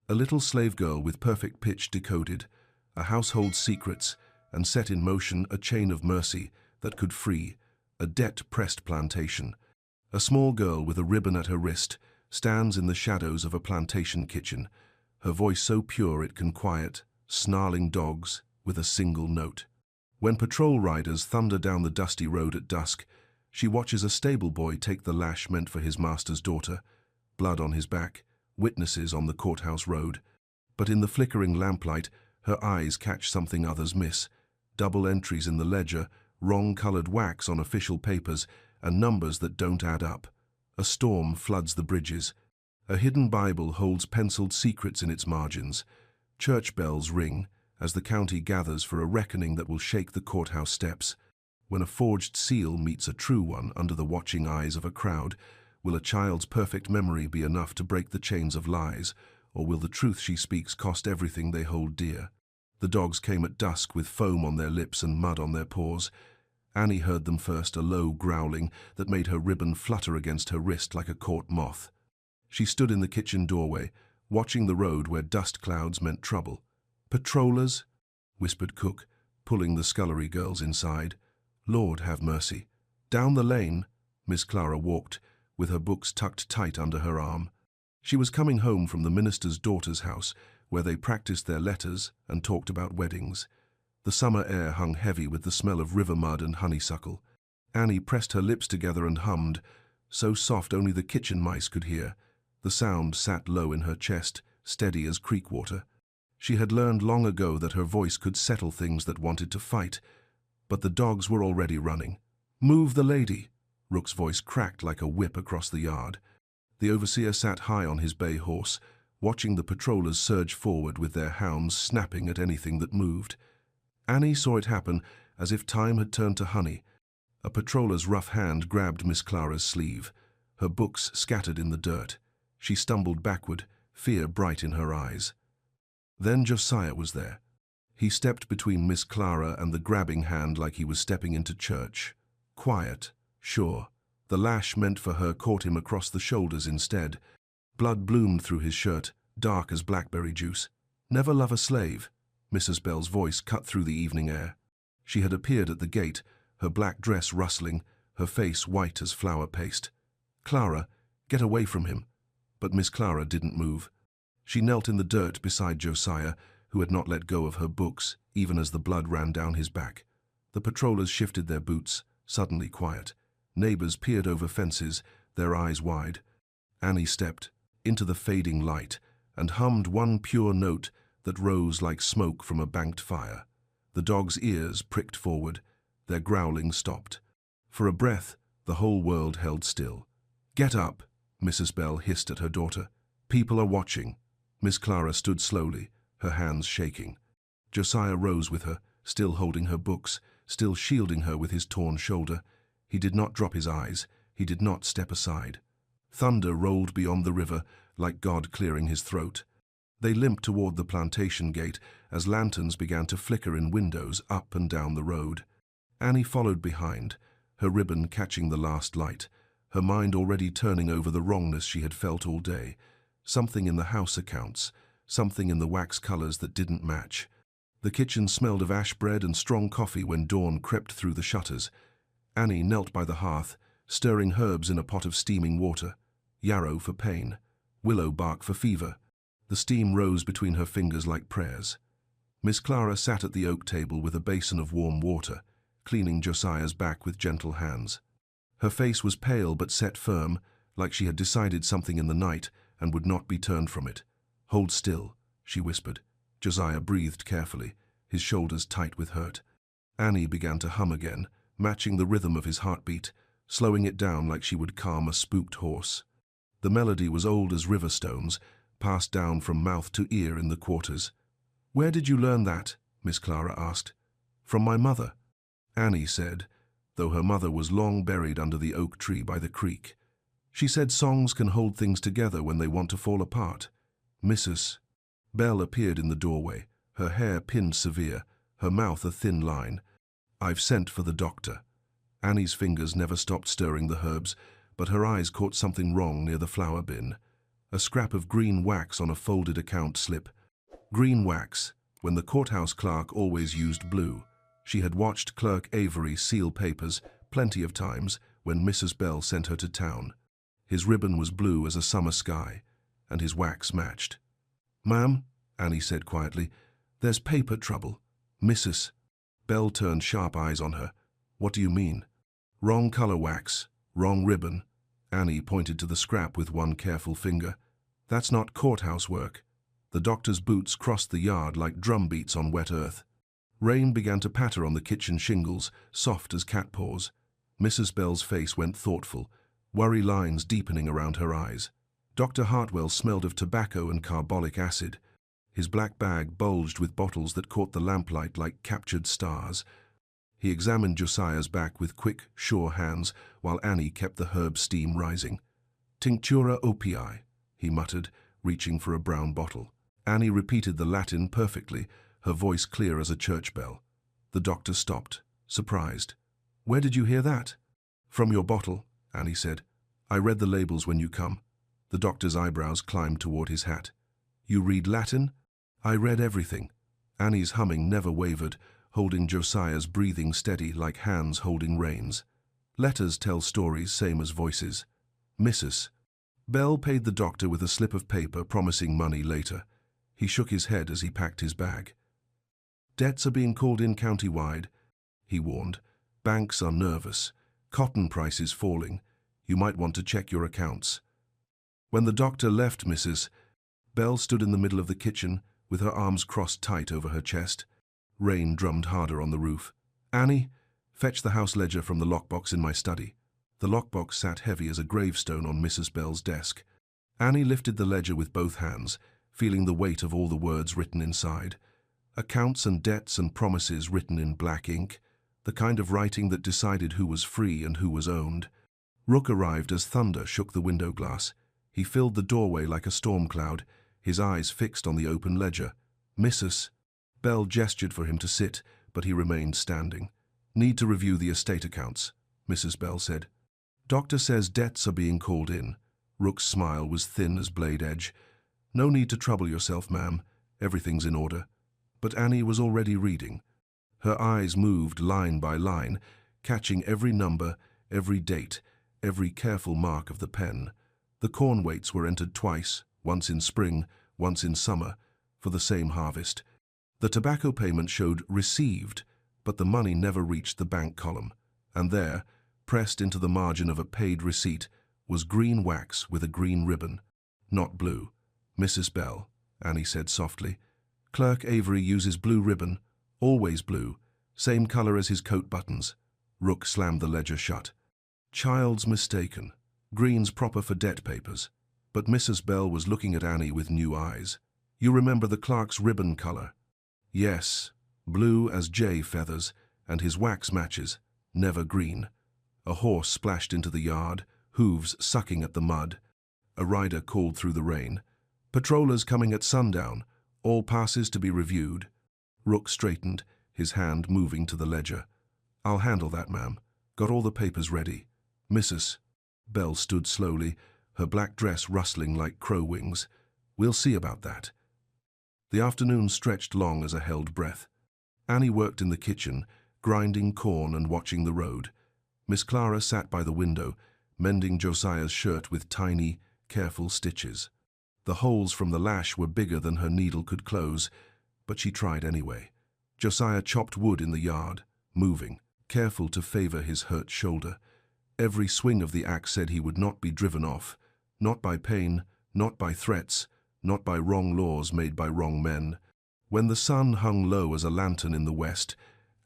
A little slave girl with perfect pitch decoded, a household's secrets, and set in motion a chain of mercy that could free a debt-pressed plantation. A small girl with a ribbon at her wrist stands in the shadows of a plantation kitchen, her voice so pure it can quiet snarling dogs with a single note. When patrol riders thunder down the dusty road at dusk, she watches a stable boy take the lash meant for his master's daughter, blood on his back, witnesses on the courthouse road. But in the flickering lamplight, her eyes catch something others miss: double entries in the ledger, wrong-colored wax on official papers, and numbers that don't add up. A storm floods the bridges. A hidden Bible holds penciled secrets in its margins. Church bells ring as the county gathers for a reckoning that will shake the courthouse steps. When a forged seal meets a true one under the watching eyes of a crowd, will a child's perfect memory be enough to break the chains of lies, or will the truth she speaks cost everything they hold dear? The dogs came at dusk with foam on their lips and mud on their paws. Annie heard them first, a low growling that made her ribbon flutter against her wrist like a caught moth. She stood in the kitchen doorway, watching the road where dust clouds meant trouble. "Patrollers?" whispered Cook, pulling the scullery girls inside. "Lord have mercy." Down the lane, Miss Clara walked, with her books tucked tight under her arm. She was coming home from the minister's daughter's house, where they practiced their letters and talked about weddings. The summer air hung heavy with the smell of river mud and honeysuckle. Annie pressed her lips together and hummed, so soft only the kitchen mice could hear. The sound sat low in her chest, steady as creek water. She had learned long ago that her voice could settle things that wanted to fight, but the dogs were already running. "Move the lady!" Rook's voice cracked like a whip across the yard. The overseer sat high on his bay horse, watching the patrollers surge forward with their hounds snapping at anything that moved. Annie saw it happen as if time had turned to honey. A patroller's rough hand grabbed Miss Clara's sleeve. Her books scattered in the dirt. She stumbled backward, fear bright in her eyes. Then Josiah was there. He stepped between Miss Clara and the grabbing hand like he was stepping into church. Quiet, sure. The lash meant for her caught him across the shoulders instead. Blood bloomed through his shirt, dark as blackberry juice. "Never love a slave," Mrs. Bell's voice cut through the evening air. She had appeared at the gate, her black dress rustling, her face white as flour paste. "Clara, get away from him." But Miss Clara didn't move. She knelt in the dirt beside Josiah, who had not let go of her books, even as the blood ran down his back. The patrollers shifted their boots, suddenly quiet. Neighbors peered over fences, their eyes wide. Annie stepped into the fading light and hummed one pure note that rose like smoke from a banked fire. The dogs' ears pricked forward, their growling stopped. For a breath, the whole world held still. "Get up," Mrs. Bell hissed at her daughter. "People are watching." Miss Clara stood slowly, her hands shaking. Josiah rose with her, still holding her books, still shielding her with his torn shoulder. He did not drop his eyes, he did not step aside. Thunder rolled beyond the river, like God clearing his throat. They limped toward the plantation gate as lanterns began to flicker in windows up and down the road. Annie followed behind, her ribbon catching the last light, her mind already turning over the wrongness she had felt all day. Something in the house accounts, something in the wax colors that didn't match. The kitchen smelled of ash bread and strong coffee when dawn crept through the shutters. Annie knelt by the hearth, stirring herbs in a pot of steaming water. Yarrow for pain, willow bark for fever. The steam rose between her fingers like prayers. Miss Clara sat at the oak table with a basin of warm water, cleaning Josiah's back with gentle hands. Her face was pale but set firm, like she had decided something in the night and would not be turned from it. "Hold still," she whispered. Josiah breathed carefully, his shoulders tight with hurt. Annie began to hum again, matching the rhythm of his heartbeat, slowing it down like she would calm a spooked horse. The melody was old as river stones, passed down from mouth to ear in the quarters. "Where did you learn that?" Miss Clara asked. "From my mother," Annie said, though her mother was long buried under the oak tree by the creek. "She said songs can hold things together when they want to fall apart." Mrs. Bell appeared in the doorway, her hair pinned severe, her mouth a thin line. "I've sent for the doctor." Annie's fingers never stopped stirring the herbs, but her eyes caught something wrong near the flour bin. a scrap of green wax on a folded account slip. Green wax, when the courthouse clerk always used blue. She had watched Clerk Avery seal papers plenty of times when Mrs. Bell sent her to town. His ribbon was blue as a summer sky, and his wax matched. "Ma'am," Annie said quietly, "there's paper trouble." "Mrs." Bell turned sharp eyes on her. "What do you mean?" "Wrong color wax, wrong ribbon." Annie pointed to the scrap with one careful finger. "That's not courthouse work." The doctor's boots crossed the yard like drum beats on wet earth. Rain began to patter on the kitchen shingles, soft as cat paws. Mrs. Bell's face went thoughtful, worry lines deepening around her eyes. Dr. Hartwell smelled of tobacco and carbolic acid. His black bag bulged with bottles that caught the lamplight like captured stars. He examined Josiah's back with quick, sure hands, while Annie kept the herb steam rising. "Tinctura opii," he muttered, reaching for a brown bottle. Annie repeated the Latin perfectly, her voice clear as a church bell. The doctor stopped, surprised. "Where did you hear that?" "From your bottle," Annie said. "I read the labels when you come." The doctor's eyebrows climbed toward his hat. "You read Latin?" "I read everything." Annie's humming never wavered, holding Josiah's breathing steady like hands holding reins. "Letters tell stories same as voices." "Mrs." Bell paid the doctor with a slip of paper promising money later. He shook his head as he packed his bag. "Debts are being called in county-wide," he warned. "Banks are nervous. Cotton prices falling. You might want to check your accounts." When the doctor left Mrs. Bell stood in the middle of the kitchen, with her arms crossed tight over her chest. Rain drummed harder on the roof. "Annie, fetch the house ledger from the lockbox in my study." The lockbox sat heavy as a gravestone on Mrs. Bell's desk. Annie lifted the ledger with both hands, feeling the weight of all the words written inside. Accounts and debts and promises written in black ink, the kind of writing that decided who was free and who was owned. Rook arrived as thunder shook the window glass. He filled the doorway like a storm cloud, his eyes fixed on the open ledger. "Mrs." Bell gestured for him to sit, but he remained standing. "Need to review the estate accounts," Mrs. Bell said. "Doctor says debts are being called in." Rook's smile was thin as blade edge. "No need to trouble yourself, ma'am. Everything's in order." But Annie was already reading. Her eyes moved line by line, catching every number, every date, every careful mark of the pen. The corn weights were entered twice, once in spring, once in summer, for the same harvest. The tobacco payment showed received, but the money never reached the bank column. And there, pressed into the margin of a paid receipt, was green wax with a green ribbon. "Not blue." "Mrs. Bell," Annie said softly. "Clerk Avery uses blue ribbon, always blue, same color as his coat buttons." Rook slammed the ledger shut. "Child's mistaken. Green's proper for debt papers." But Mrs. Bell was looking at Annie with new eyes. "You remember the clerk's ribbon color?" "Yes, blue as jay feathers, and his wax matches, never green." A horse splashed into the yard, hooves sucking at the mud. A rider called through the rain. "Patrollers coming at sundown. All passes to be reviewed." Rook straightened, his hand moving to the ledger. "I'll handle that, ma'am. Got all the papers ready." "Mrs." Bell stood slowly, her black dress rustling like crow wings. "We'll see about that." The afternoon stretched long as a held breath. Annie worked in the kitchen, grinding corn and watching the road. Miss Clara sat by the window, mending Josiah's shirt with tiny, careful stitches. The holes from the lash were bigger than her needle could close, but she tried anyway. Josiah chopped wood in the yard, moving, careful to favor his hurt shoulder. Every swing of the axe said he would not be driven off, not by pain, not by threats, not by wrong laws made by wrong men. When the sun hung low as a lantern in the west,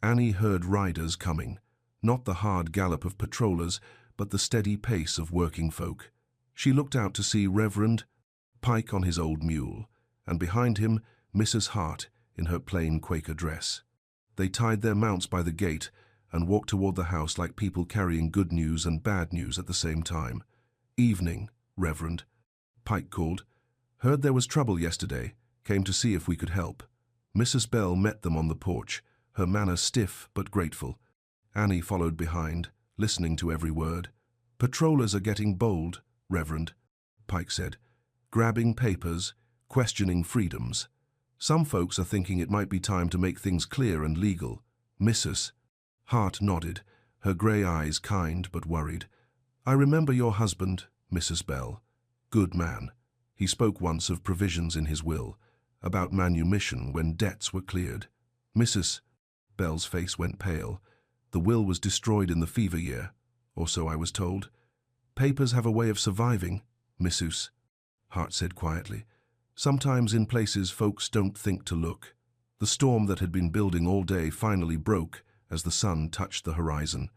Annie heard riders coming, not the hard gallop of patrollers, but the steady pace of working folk. She looked out to see Reverend Pike on his old mule, and behind him Mrs. Hart in her plain Quaker dress. They tied their mounts by the gate and walked toward the house like people carrying good news and bad news at the same time. "Evening, Reverend," Pike called. "Heard there was trouble yesterday. Came to see if we could help." Mrs. Bell met them on the porch, her manner stiff but grateful. Annie followed behind, listening to every word. "Patrollers are getting bold, Reverend," Pike said. grabbing papers, questioning freedoms. Some folks are thinking it might be time to make things clear and legal. Mrs. Hart nodded, her grey eyes kind but worried. I remember your husband, Mrs. Bell. Good man. He spoke once of provisions in his will, about manumission when debts were cleared. Mrs. Bell's face went pale. The will was destroyed in the fever year, or so I was told. Papers have a way of surviving, Mrs. Hart said quietly. Sometimes in places folks don't think to look. The storm that had been building all day finally broke as the sun touched the horizon.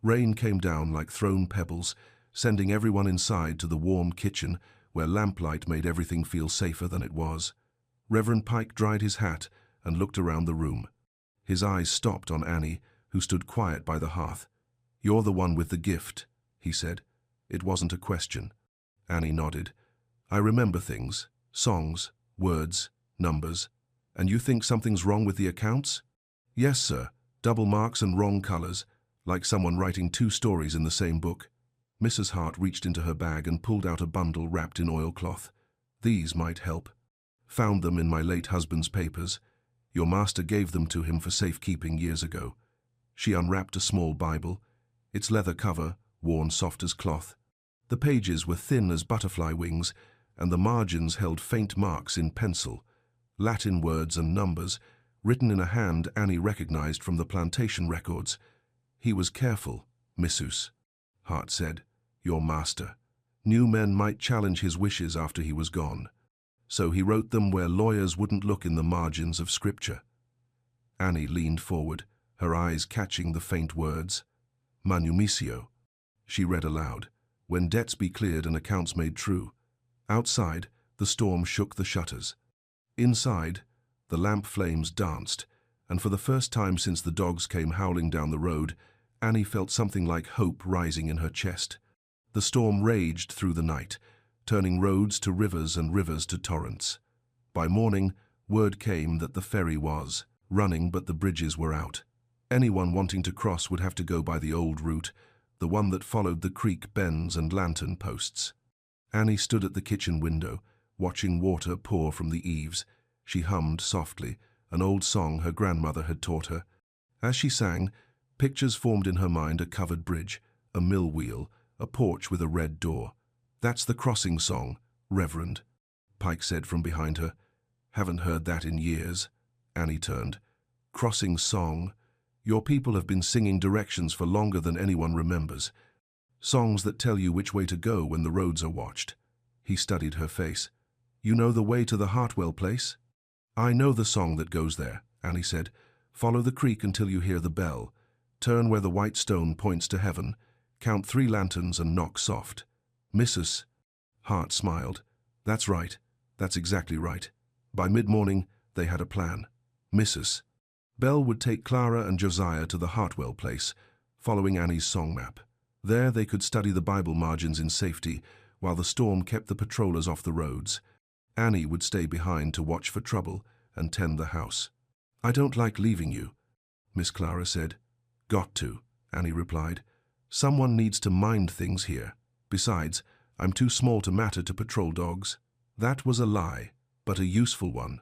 Rain came down like thrown pebbles, sending everyone inside to the warm kitchen where lamplight made everything feel safer than it was. Reverend Pike dried his hat and looked around the room. His eyes stopped on Annie, who stood quiet by the hearth. You're the one with the gift, he said. It wasn't a question. Annie nodded. I remember things, songs, words, numbers. And you think something's wrong with the accounts? Yes, sir. Double marks and wrong colors, like someone writing two stories in the same book. Mrs. Hart reached into her bag and pulled out a bundle wrapped in oilcloth. These might help. Found them in my late husband's papers. Your master gave them to him for safekeeping years ago. She unwrapped a small Bible, its leather cover worn soft as cloth. The pages were thin as butterfly wings, and the margins held faint marks in pencil, Latin words and numbers, written in a hand Annie recognized from the plantation records. He was careful, Mrs. Hart said. Your master. New men might challenge his wishes after he was gone. So he wrote them where lawyers wouldn't look in the margins of scripture. Annie leaned forward, her eyes catching the faint words. Manumission. She read aloud. When debts be cleared and accounts made true. Outside, the storm shook the shutters. Inside, the lamp flames danced, and for the first time since the dogs came howling down the road, Annie felt something like hope rising in her chest. The storm raged through the night, turning roads to rivers and rivers to torrents. By morning, word came that the ferry was running, but the bridges were out. Anyone wanting to cross would have to go by the old route, the one that followed the creek bends and lantern posts. Annie stood at the kitchen window, watching water pour from the eaves. She hummed softly, an old song her grandmother had taught her. As she sang, pictures formed in her mind: a covered bridge, a mill wheel, a porch with a red door. That's the crossing song, Reverend, Pike said from behind her. Haven't heard that in years. Annie turned. Crossing song. Your people have been singing directions for longer than anyone remembers. Songs that tell you which way to go when the roads are watched. He studied her face. You know the way to the Hartwell place? I know the song that goes there, Annie said. Follow the creek until you hear the bell. Turn where the white stone points to heaven. Count 3 lanterns and knock soft. Mrs. Hart smiled. That's right. That's exactly right. By mid-morning, they had a plan. Mrs. Bell would take Clara and Josiah to the Hartwell place, following Annie's song map. There they could study the Bible margins in safety, while the storm kept the patrollers off the roads. Annie would stay behind to watch for trouble and tend the house. I don't like leaving you, Miss Clara said. Got to, Annie replied. Someone needs to mind things here. Besides, I'm too small to matter to patrol dogs. That was a lie, but a useful one.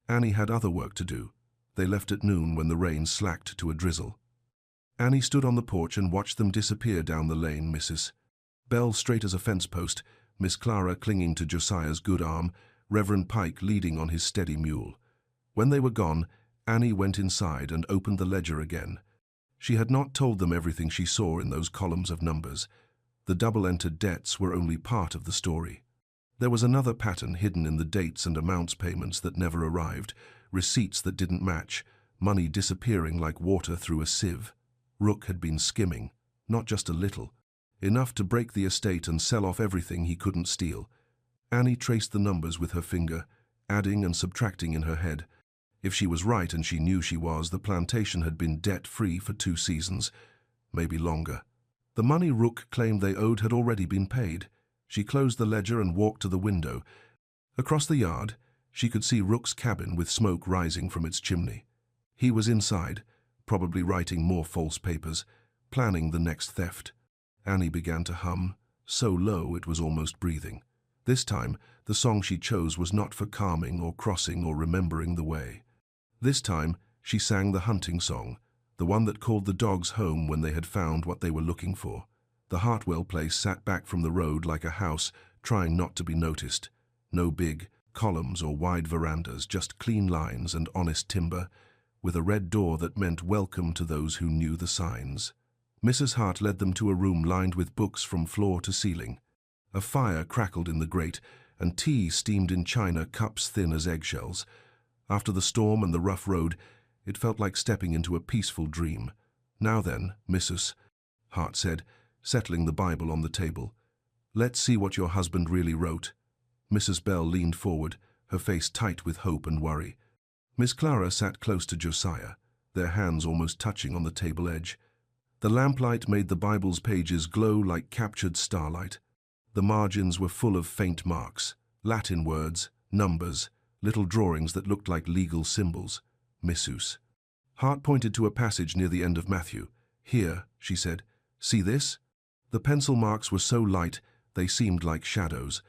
Annie had other work to do. They left at noon when the rain slacked to a drizzle. Annie stood on the porch and watched them disappear down the lane. Mrs. Bell straight as a fence post, Miss Clara clinging to Josiah's good arm, Reverend Pike leading on his steady mule. When they were gone, Annie went inside and opened the ledger again. She had not told them everything she saw in those columns of numbers. The double-entered debts were only part of the story. There was another pattern hidden in the dates and amounts payments that never arrived, receipts that didn't match, money disappearing like water through a sieve. Rook had been skimming, not just a little, enough to break the estate and sell off everything he couldn't steal. Annie traced the numbers with her finger, adding and subtracting in her head. If she was right, and she knew she was, the plantation had been debt-free for 2 seasons, maybe longer. The money Rook claimed they owed had already been paid. She closed the ledger and walked to the window. Across the yard, she could see Rook's cabin with smoke rising from its chimney. He was inside, probably writing more false papers, planning the next theft. Annie began to hum, so low it was almost breathing. This time, the song she chose was not for calming or crossing or remembering the way. This time, she sang the hunting song, the one that called the dogs home when they had found what they were looking for. The Hartwell place sat back from the road like a house, trying not to be noticed. No big columns or wide verandas, just clean lines and honest timber, with a red door that meant welcome to those who knew the signs. Mrs. Hart led them to a room lined with books from floor to ceiling. A fire crackled in the grate, and tea steamed in china cups thin as eggshells. After the storm and the rough road, it felt like stepping into a peaceful dream. "Now then, Mrs. Hart said, settling the Bible on the table. "Let's see what your husband really wrote." Mrs. Bell leaned forward, her face tight with hope and worry. Miss Clara sat close to Josiah, their hands almost touching on the table edge. The lamplight made the Bible's pages glow like captured starlight. The margins were full of faint marks, Latin words, numbers, little drawings that looked like legal symbols. Missus Hart pointed to a passage near the end of Matthew. "Here," she said. "See this?" The pencil marks were so light they seemed like shadows.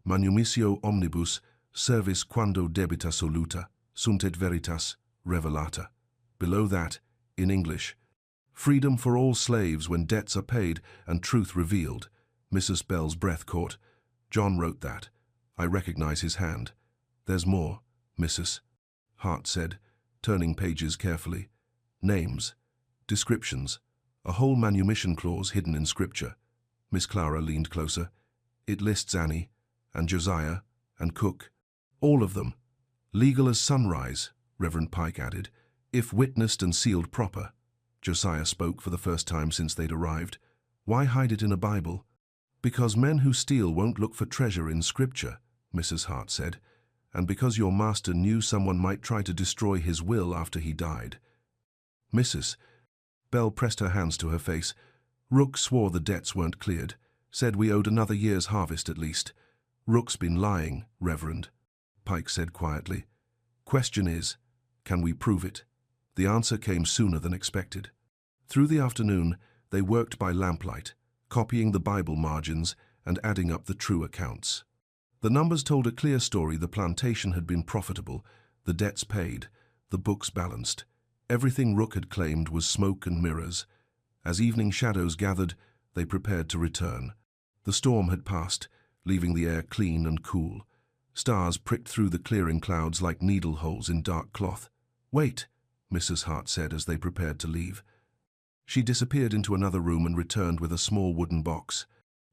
"Manumissio omnibus, servis quando debita soluta, sunt et veritas revelata." Below that, in English, "Freedom for all slaves when debts are paid and truth revealed." Mrs. Bell's breath caught. "John wrote that. I recognize his hand." "There's more," Mrs. Hart said, turning pages carefully. "Names, descriptions, a whole manumission clause hidden in Scripture." Miss Clara leaned closer. "It lists Annie, and Josiah, and Cook. All of them. Legal as sunrise," Reverend Pike added, "if witnessed and sealed proper." Josiah spoke for the first time since they'd arrived. "Why hide it in a Bible?" "Because men who steal won't look for treasure in Scripture," Mrs. Hart said, "and because your master knew someone might try to destroy his will after he died." Mrs. Bell pressed her hands to her face. "Rook swore the debts weren't cleared, said we owed another year's harvest at least." "Rook's been lying, Reverend," Pike said quietly. "Question is, can we prove it?" The answer came sooner than expected. Through the afternoon, they worked by lamplight, copying the Bible margins and adding up the true accounts. The numbers told a clear story. The plantation had been profitable, the debts paid, the books balanced. Everything Rook had claimed was smoke and mirrors. As evening shadows gathered, they prepared to return. The storm had passed, leaving the air clean and cool. Stars pricked through the clearing clouds like needle holes in dark cloth. "Wait," Mrs. Hart said as they prepared to leave. She disappeared into another room and returned with a small wooden box.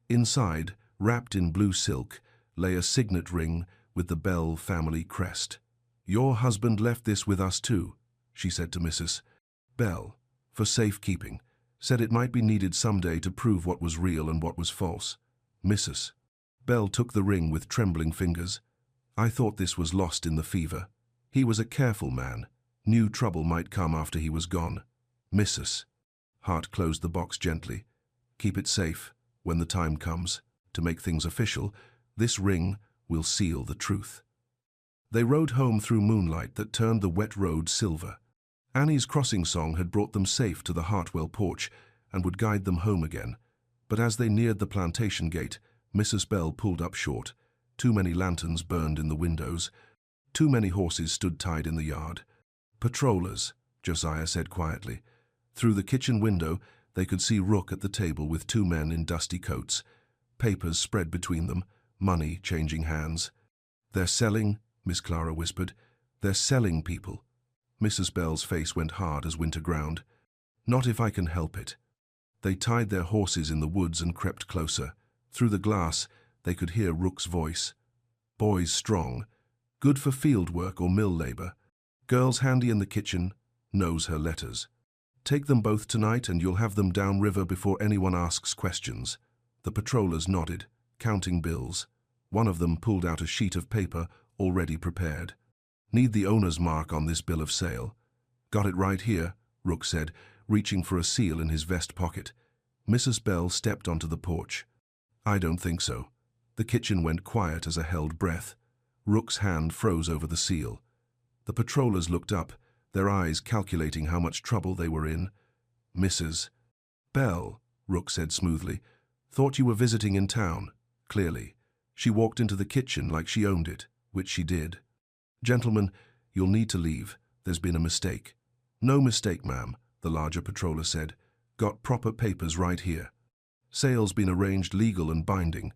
Inside, wrapped in blue silk, lay a signet ring with the Bell family crest. "Your husband left this with us too," she said to Mrs. Bell, "for safekeeping. Said it might be needed someday to prove what was real and what was false." Mrs. Bell took the ring with trembling fingers. "I thought this was lost in the fever. He was a careful man. Knew trouble might come after he was gone." Mrs. Hart closed the box gently. "Keep it safe. When the time comes to make things official, this ring will seal the truth." They rode home through moonlight that turned the wet road silver. Annie's crossing song had brought them safe to the Hartwell porch and would guide them home again. But as they neared the plantation gate, Mrs. Bell pulled up short. Too many lanterns burned in the windows. Too many horses stood tied in the yard. "Patrollers," Josiah said quietly. Through the kitchen window, they could see Rook at the table with two men in dusty coats. Papers spread between them, money changing hands. "They're selling," Miss Clara whispered. "They're selling people." Mrs. Bell's face went hard as winter ground. "Not if I can help it." They tied their horses in the woods and crept closer. Through the glass, they could hear Rook's voice. "Boys strong. Good for field work or mill labor. Girls handy in the kitchen. Knows her letters. Take them both tonight and you'll have them downriver before anyone asks questions." The patrollers nodded, counting bills. One of them pulled out a sheet of paper already prepared. "Need the owner's mark on this bill of sale." "Got it right here," Rook said, reaching for a seal in his vest pocket. Mrs. Bell stepped onto the porch. "I don't think so." The kitchen went quiet as a held breath. Rook's hand froze over the seal. The patrollers looked up, their eyes calculating how much trouble they were in. "Mrs. Bell," Rook said smoothly, "thought you were visiting in town." "Clearly. She walked into the kitchen like she owned it, which she did. "Gentlemen, you'll need to leave. There's been a mistake." "No mistake, ma'am," the larger patroller said. "Got proper papers right here. Sale's been arranged legal and binding.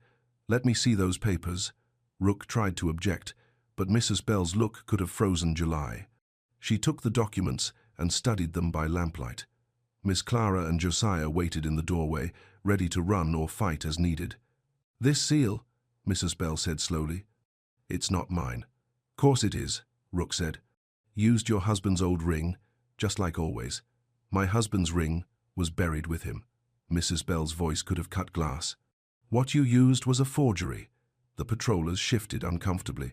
Let me see those papers." Rook tried to object, but Mrs. Bell's look could have frozen July. She took the documents and studied them by lamplight. Miss Clara and Josiah waited in the doorway, ready to run or fight as needed. "This seal," Mrs. Bell said slowly. "It's not mine." "Course it is," Rook said. "Used your husband's old ring, just like always." "My husband's ring was buried with him." Mrs. Bell's voice could have cut glass. "What you used was a forgery." The patrollers shifted uncomfortably.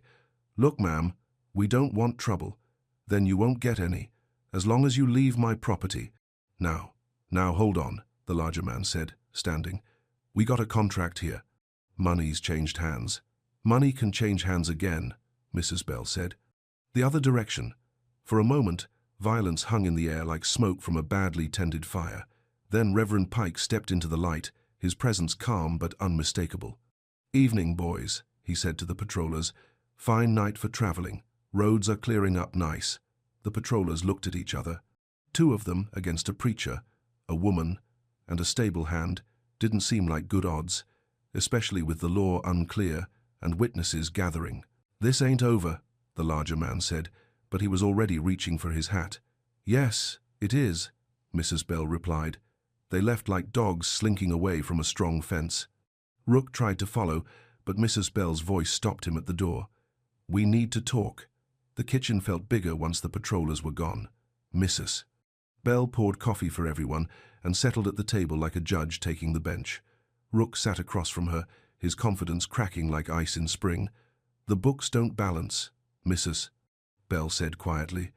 "Look, ma'am, we don't want trouble. Then you won't get any, as long as you leave my property." Now hold on," the larger man said, standing. "We got a contract here. Money's changed hands." "Money can change hands again," Mrs. Bell said. The other direction. For a moment, violence hung in the air like smoke from a badly tended fire. Then Reverend Pike stepped into the light, his presence calm but unmistakable. "Evening, boys," he said to the patrollers. "Fine night for traveling. Roads are clearing up nice." The patrollers looked at each other. Two of them against a preacher, a woman, and a stable hand didn't seem like good odds, especially with the law unclear and witnesses gathering. "This ain't over," the larger man said, but he was already reaching for his hat. "Yes, it is," Mrs. Bell replied. They left like dogs slinking away from a strong fence. Rook tried to follow, but Mrs. Bell's voice stopped him at the door. "We need to talk." The kitchen felt bigger once the patrollers were gone. "Mrs." Bell poured coffee for everyone and settled at the table like a judge taking the bench. Rook sat across from her, his confidence cracking like ice in spring. "The books don't balance, Mrs." Bell said quietly.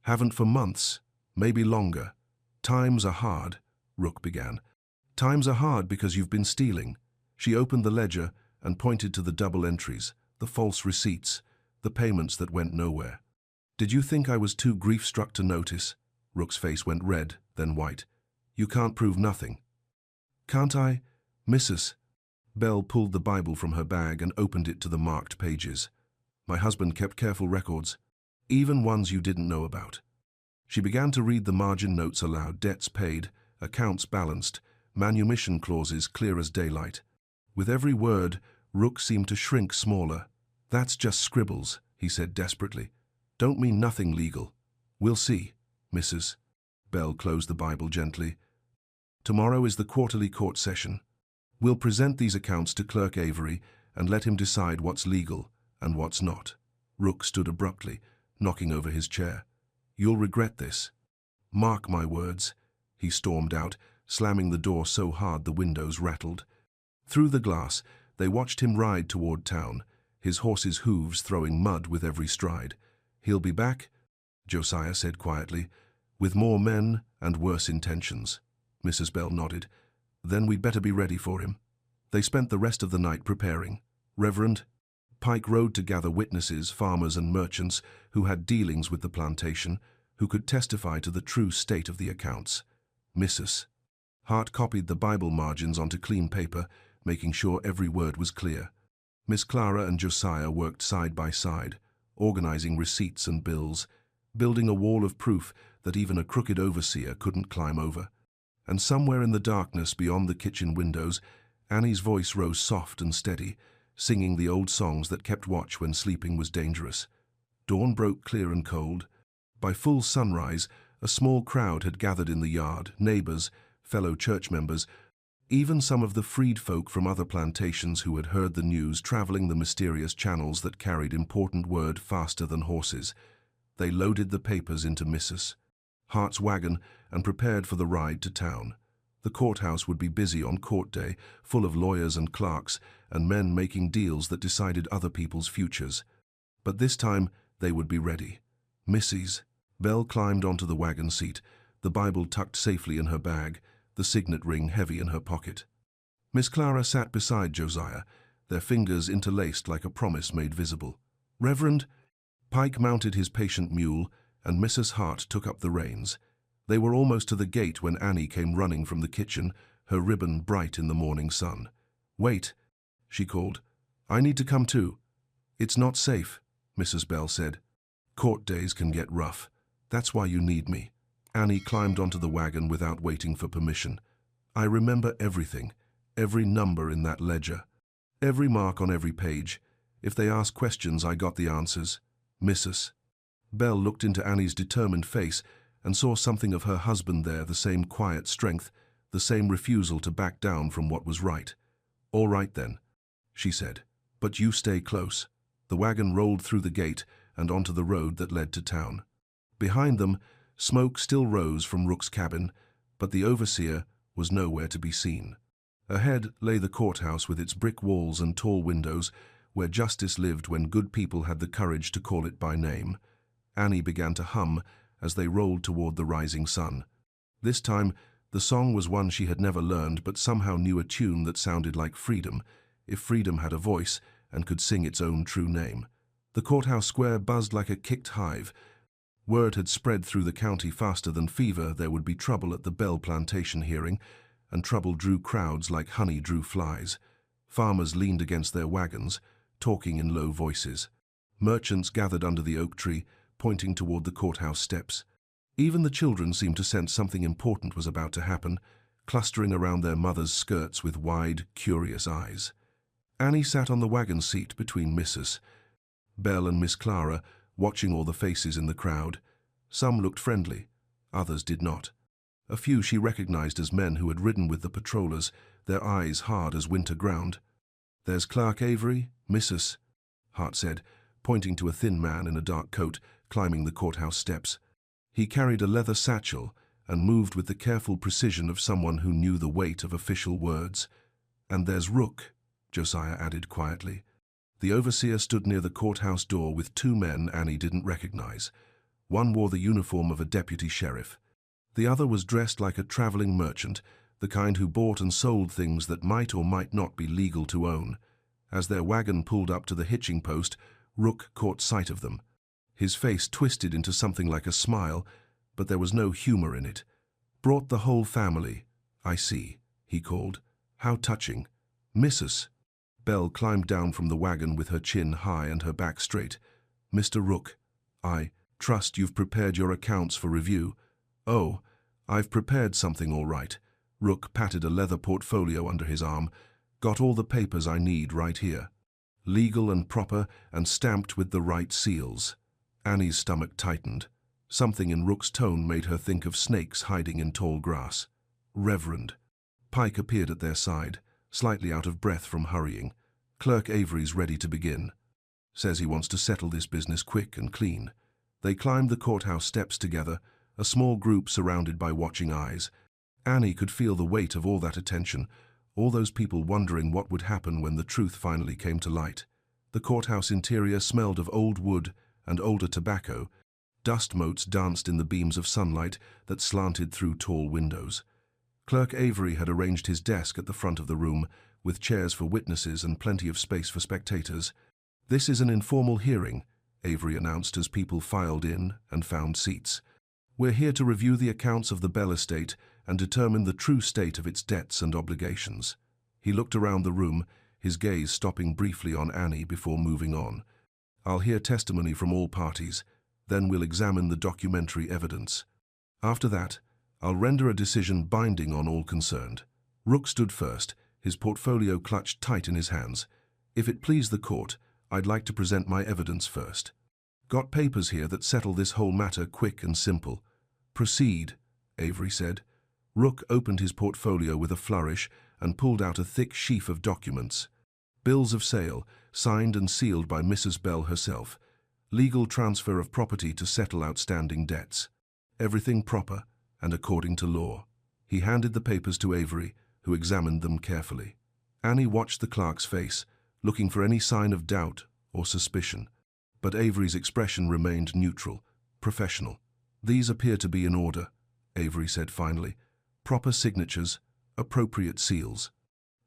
"Haven't for months, maybe longer. Times are hard," Rook began. "Times are hard because you've been stealing." She opened the ledger and pointed to the double entries, the false receipts, the payments that went nowhere. "Did you think I was too grief-struck to notice?" Rook's face went red, then white. "You can't prove nothing." "Can't I, Mrs.?" Bell pulled the Bible from her bag and opened it to the marked pages. "My husband kept careful records, even ones you didn't know about." She began to read the margin notes aloud, debts paid, accounts balanced, manumission clauses clear as daylight. With every word, Rook seemed to shrink smaller. "That's just scribbles," he said desperately. "Don't mean nothing legal. We'll see, Mrs." Bell closed the Bible gently. "Tomorrow is the quarterly court session. We'll present these accounts to Clerk Avery and let him decide what's legal and what's not." Rook stood abruptly, knocking over his chair. "You'll regret this. Mark my words," he stormed out, slamming the door so hard the windows rattled. Through the glass, they watched him ride toward town, his horse's hooves throwing mud with every stride. "He'll be back," Josiah said quietly, "with more men and worse intentions." Mrs. Bell nodded. "Then we'd better be ready for him." They spent the rest of the night preparing. Reverend Pike rode to gather witnesses, farmers and merchants who had dealings with the plantation, who could testify to the true state of the accounts. Mrs. Hart copied the Bible margins onto clean paper, making sure every word was clear. Miss Clara and Josiah worked side by side, organizing receipts and bills, building a wall of proof that even a crooked overseer couldn't climb over. And somewhere in the darkness beyond the kitchen windows, Annie's voice rose soft and steady, singing the old songs that kept watch when sleeping was dangerous. Dawn broke clear and cold. By full sunrise, a small crowd had gathered in the yard, neighbors, fellow church members, even some of the freed folk from other plantations who had heard the news traveling the mysterious channels that carried important word faster than horses. They loaded the papers into Mrs. Hart's wagon and prepared for the ride to town. The courthouse would be busy on court day, full of lawyers and clerks and men making deals that decided other people's futures. But this time they would be ready. Mrs. Bell climbed onto the wagon seat, the Bible tucked safely in her bag, the signet ring heavy in her pocket. Miss Clara sat beside Josiah, their fingers interlaced like a promise made visible. Reverend Pike mounted his patient mule, and Mrs. Hart took up the reins. They were almost to the gate when Annie came running from the kitchen, her ribbon bright in the morning sun. "Wait," she called. I need to come too. It's not safe, Mrs. Bell said. Court days can get rough. That's why you need me. Annie climbed onto the wagon without waiting for permission. I remember everything, every number in that ledger, every mark on every page. If they asked questions, I got the answers. Mrs. Bell looked into Annie's determined face and saw something of her husband there, the same quiet strength, the same refusal to back down from what was right. All right then, she said, but you stay close. The wagon rolled through the gate and onto the road that led to town. Behind them, smoke still rose from Rook's cabin, but the overseer was nowhere to be seen. Ahead lay the courthouse with its brick walls and tall windows, where justice lived when good people had the courage to call it by name. Annie began to hum as they rolled toward the rising sun. This time, the song was one she had never learned, but somehow knew a tune that sounded like freedom, if freedom had a voice and could sing its own true name. The courthouse square buzzed like a kicked hive. Word had spread through the county faster than fever there would be trouble at the Bell plantation hearing, and trouble drew crowds like honey drew flies. Farmers leaned against their wagons, talking in low voices. Merchants gathered under the oak tree, pointing toward the courthouse steps. Even the children seemed to sense something important was about to happen, clustering around their mothers' skirts with wide, curious eyes. Annie sat on the wagon seat between Mrs. Bell and Miss Clara, watching all the faces in the crowd. Some looked friendly, others did not. A few she recognized as men who had ridden with the patrollers, their eyes hard as winter ground. "There's Clark Avery, Mrs." Hart said, pointing to a thin man in a dark coat climbing the courthouse steps. He carried a leather satchel and moved with the careful precision of someone who knew the weight of official words. "And there's Rook," Josiah added quietly. The overseer stood near the courthouse door with two men Annie didn't recognize. One wore the uniform of a deputy sheriff. The other was dressed like a traveling merchant, the kind who bought and sold things that might or might not be legal to own. As their wagon pulled up to the hitching post, Rook caught sight of them. His face twisted into something like a smile, but there was no humor in it. "Brought the whole family, I see," he called. "How touching. Mrs." Bell climbed down from the wagon with her chin high and her back straight. "Mr. Rook, I trust you've prepared your accounts for review." "Oh, I've prepared something all right." Rook patted a leather portfolio under his arm. "Got all the papers I need right here. Legal and proper and stamped with the right seals." Annie's stomach tightened. Something in Rook's tone made her think of snakes hiding in tall grass. "Reverend." Pike appeared at their side, slightly out of breath from hurrying. "Clerk Avery's ready to begin. Says he wants to settle this business quick and clean." They climbed the courthouse steps together, a small group surrounded by watching eyes. Annie could feel the weight of all that attention, all those people wondering what would happen when the truth finally came to light. The courthouse interior smelled of old wood and older tobacco. Dust motes danced in the beams of sunlight that slanted through tall windows. Clerk Avery had arranged his desk at the front of the room, with chairs for witnesses and plenty of space for spectators. "This is an informal hearing," Avery announced as people filed in and found seats. "We're here to review the accounts of the Bell estate and determine the true state of its debts and obligations." He looked around the room, his gaze stopping briefly on Annie before moving on. "I'll hear testimony from all parties, then we'll examine the documentary evidence. After that, I'll render a decision binding on all concerned." Rook stood first, his portfolio clutched tight in his hands. "If it please the court, I'd like to present my evidence first. Got papers here that settle this whole matter quick and simple." "Proceed," Avery said. Rook opened his portfolio with a flourish and pulled out a thick sheaf of documents. Bills of sale, signed and sealed by Mrs. Bell herself. Legal transfer of property to settle outstanding debts. Everything proper and according to law. He handed the papers to Avery, who examined them carefully. Annie watched the clerk's face, looking for any sign of doubt or suspicion. But Avery's expression remained neutral, professional. "These appear to be in order," Avery said finally. "Proper signatures, appropriate seals.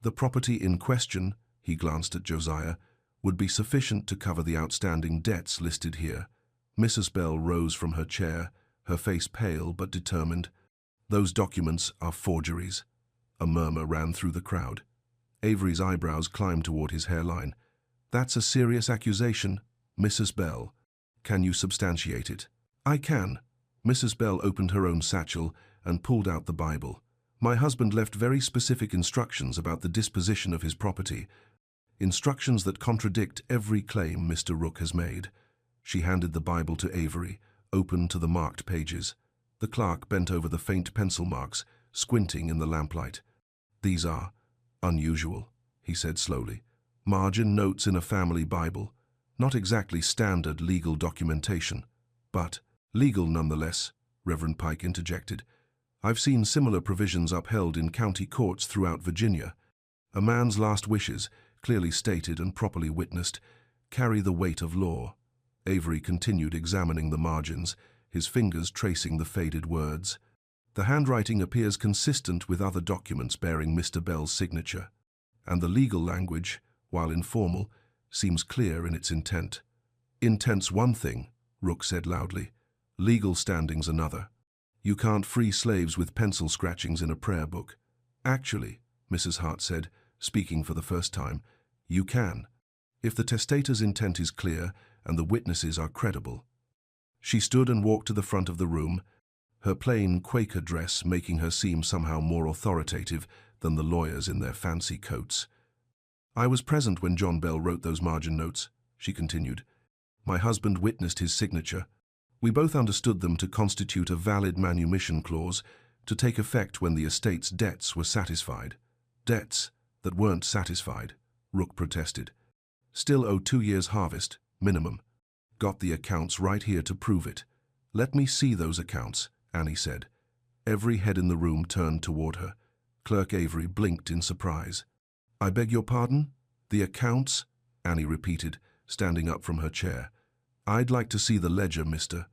The property in question," he glanced at Josiah, "would be sufficient to cover the outstanding debts listed here." Mrs. Bell rose from her chair, her face pale but determined. "Those documents are forgeries." A murmur ran through the crowd. Avery's eyebrows climbed toward his hairline. That's a serious accusation, Mrs. Bell. Can you substantiate it? I can. Mrs. Bell opened her own satchel and pulled out the Bible. My husband left very specific instructions about the disposition of his property. Instructions that contradict every claim Mr. Rook has made. She handed the Bible to Avery, open to the marked pages. The clerk bent over the faint pencil marks, squinting in the lamplight. These are unusual, he said slowly. Margin notes in a family Bible. Not exactly standard legal documentation, but legal nonetheless, Reverend Pike interjected. I've seen similar provisions upheld in county courts throughout Virginia. A man's last wishes, clearly stated and properly witnessed, carry the weight of law. Avery continued examining the margins, his fingers tracing the faded words. The handwriting appears consistent with other documents bearing Mr. Bell's signature, and the legal language, while informal, seems clear in its intent. Intent's one thing, Rook said loudly. Legal standing's another. You can't free slaves with pencil scratchings in a prayer book. Actually, Mrs. Hart said, speaking for the first time, you can, if the testator's intent is clear and the witnesses are credible. She stood and walked to the front of the room, her plain Quaker dress making her seem somehow more authoritative than the lawyers in their fancy coats. I was present when John Bell wrote those margin notes, she continued. My husband witnessed his signature. We both understood them to constitute a valid manumission clause to take effect when the estate's debts were satisfied. Debts that weren't satisfied, Rook protested. Still owe 2 years' harvest, minimum. Got the accounts right here to prove it. Let me see those accounts, Annie said. Every head in the room turned toward her. Clerk Avery blinked in surprise. I beg your pardon? The accounts? Annie repeated, standing up from her chair. I'd like to see the ledger, mister.